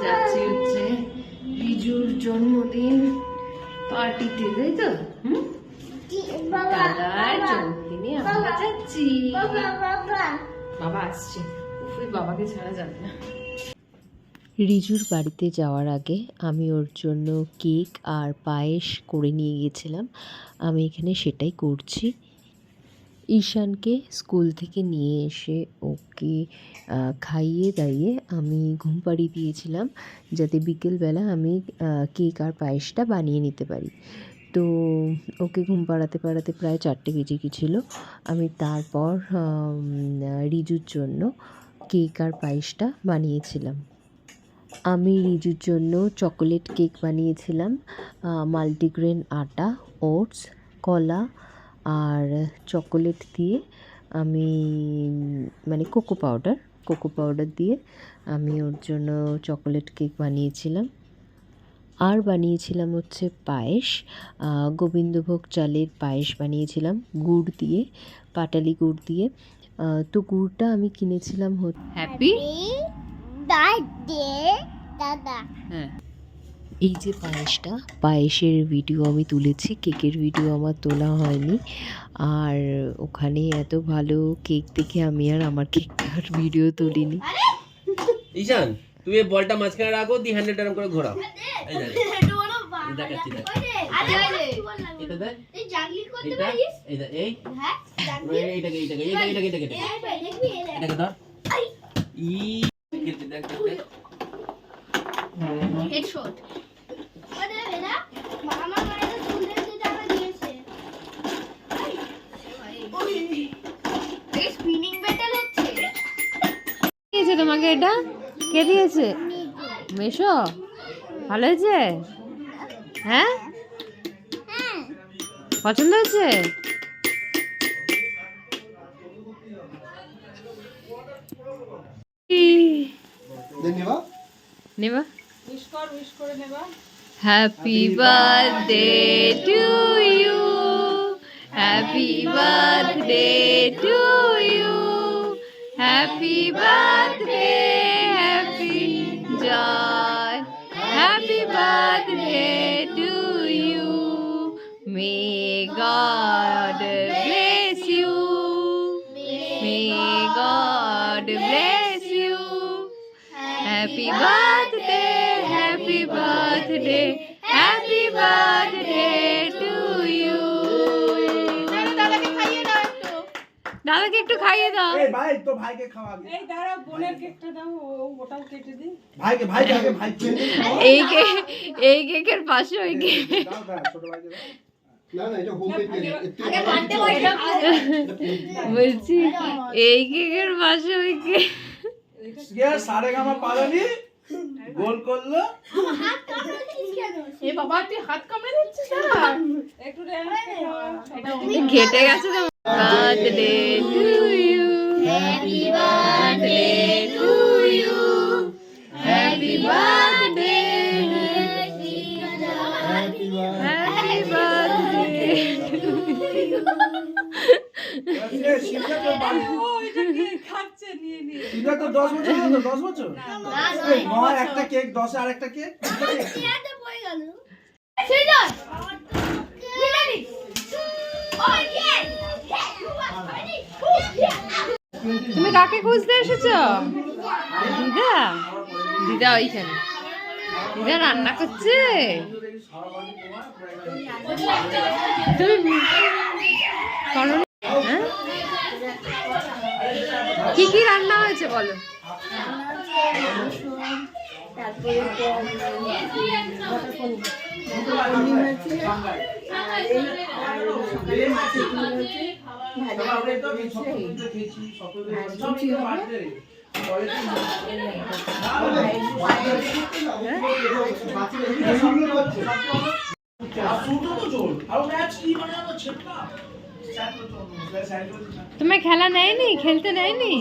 যাচ্ছি হচ্ছে রিজুর জন্মদিন পার্টিতে, তাই তো? দাদার জন্মদিনে আমরা যাচ্ছি। বাবা আসছে, বাবাকে ছাড়া যাবে না। রিজুর বাড়িতে যাওয়ার আগে আমি ওর জন্য কেক আর পায়েস করে নিয়ে গেছিলাম। আমি এখানে সেটাই করছি। ঈশানকে স্কুল থেকে নিয়ে এসে ওকে খাইয়ে দাইয়ে আমি ঘুম পাড়িয়ে দিয়েছিলাম, যাতে বিকেলবেলা আমি কেক আর পায়েসটা বানিয়ে নিতে পারি। তো ওকে ঘুম পাড়াতে পাড়াতে প্রায় 4টে বেজে গেছিলো। আমি তারপর রিজুর জন্য কেক আর পায়েসটা বানিয়েছিলাম। আমি রিজুর জন্য চকোলেট কেক বানিয়েছিলাম, মাল্টিগ্রেন আটা, ওটস, কলা আর চকোলেট দিয়ে আমি মানে কোকো পাউডার দিয়ে আমি ওর জন্য চকোলেট কেক বানিয়েছিলাম। আর বানিয়েছিলাম হচ্ছে পায়েস, গোবিন্দভোগ চালের পায়েস বানিয়েছিলাম গুড় দিয়ে, পাটালি গুড় দিয়ে। তো গুড়টা আমি কিনেছিলাম হ্যাপি বার্থডে দাদা। হ্যাঁ, এই যে পায়েসের ভিডিও আমি তুলেছি, কেকের ভিডিও আমার তোলা হয়নি। আর ওখানে এত ভালো কেক দেখে আমি আর আমার কেকটার ভিডিও তুলিনি। ঈশান, তুমি এই বলটা মাঝখানে রাখো, দি হ্যান্ডেল টার্ন করে ঘোরাও। এই দেখ, দেখাচ্ছি দেখ। এটা দেখ, এই জাগলি করতে পারিস? এই দেখ, এই হ্যাঁ জাগলি, এইটাকে এটাকে ধর। ই খেলতে দেখ, দেখ হেডশট। ওরে বেটা, মামা মায়ের চুলে দিয়ে টাকা দিয়েছে। ওই এই স্পিনিং ব্যাটল হচ্ছে। কে দিয়েছে তোমাকে এটা? কে দিয়েছে? মেশো। ভালো হয়েছে? হ্যাঁ, পছন্দ হয়েছে? নেবা happy birthday to you, happy birthday to you, happy birthday happy Joy, happy birthday to you, may God bless you, may God bless you, happy birthday, happy birthday, happy birthday to you. দাদাকে একটু খাইয়ে দাও। এই ভাই, তো ভাইকে খাওয়াবি। এই দাঁড়াও, বোনের কেকটা দাও, ওটাও কেটে দিই। ভাইকে আগে ভাই খেয়ে এই কেকের পাশে ওই কেক। দাও দাও, ছোট ভাইকে দাও। না না, এটা হোম মেড কেক। আগে বার্থডে বয়টা বলছি এই কেকের পাশে ওই কেক। কে সারেগামা পালানি গোল করলো। হাত কামড়ে কেন? এ বাবা, তুই হাত কামড়ে দিচ্ছিস না? একটু রে, এটা ঘেটে গেছে তো। Birthday to you, happy birthday to you, happy birthday, happy birthday. এ শিবটা তো বাড়ি খাচ্ছে নিয়ে নিয়ে। শিবটা তো 10 বছর হলো, 10 বছর। এই নয় একটা কেক, 10 আর একটা কেক। এটা পড়ে গেল। ছিল বিরিয়ানি। ও ইয়েস। তুমি কাকে খুঁজতে এসেছো? দিদা, দিদা ওইখানে। দিদা রান্না করছে। তুমি করো না? হ্যাঁ? কি কি রান্না হয়েছে বলো? তোমায় খেলা নেয়নি, খেলতে নেয়নি?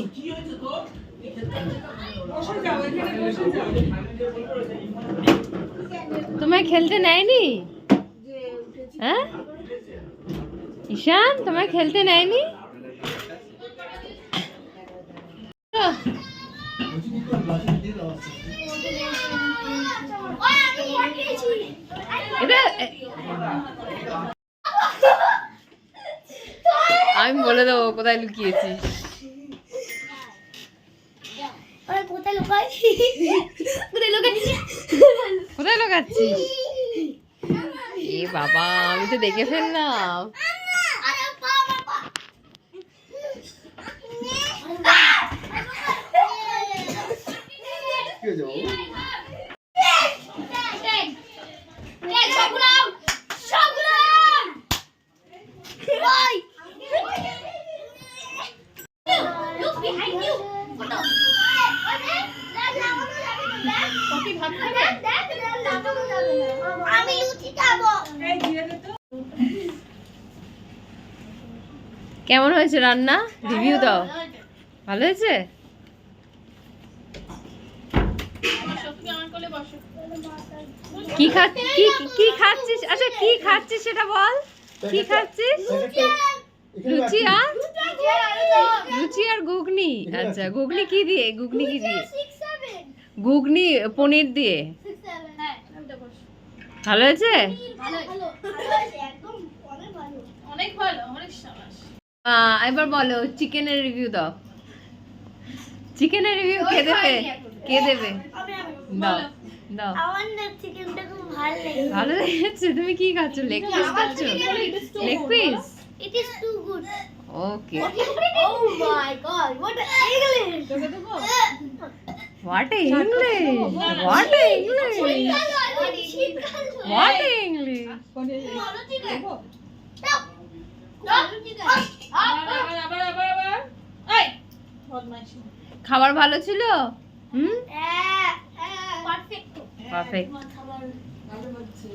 তোমায় খেলতে নেয়নি? হ্যাঁ ঈশান, তোমায় খেলতে নেয়নি? আমি বলে দেবো কোথায় লুকিয়েছিস। কোথায় লুকাচ্ছিস? এ বাবা, আমি তো দেখে ফেললাম। কি হয়েছে বাবু? পকি ভাত খাবে? আমি লুচি খাবো। এই দিয়ে দে তো। কেমন হয়েছে রান্না? রিভিউ দাও। ভালো হয়েছে? বসো, তুমি আমার কোলে বসো। কি খাচ্ছিস? আচ্ছা কি খাচ্ছিস সেটা বল। কি খাচ্ছিস? লুচি আর ঘুগনি। আচ্ছা ঘুগনি কি দিয়ে? ঘুগনি পনির দিয়ে। ভালো হয়েছে? অনেক ভালো, অনেক সাবাস। এবার বলো চিকেনের রিভিউ দাও। চিকেনের রিভিউ কে দেবে? দাও দাও। ভালো লেগেছে? তুমি কি খাচ্ছ? লেগ পিস খাচ্ছ? Leg piece? It is too good. Okay. Oh my god, what an English! What English? আবার। এই, বদমাইশি। খাবার ভালো ছিল? হুম, Perfect. পারফেক্ট। খাবার ভালো হচ্ছে।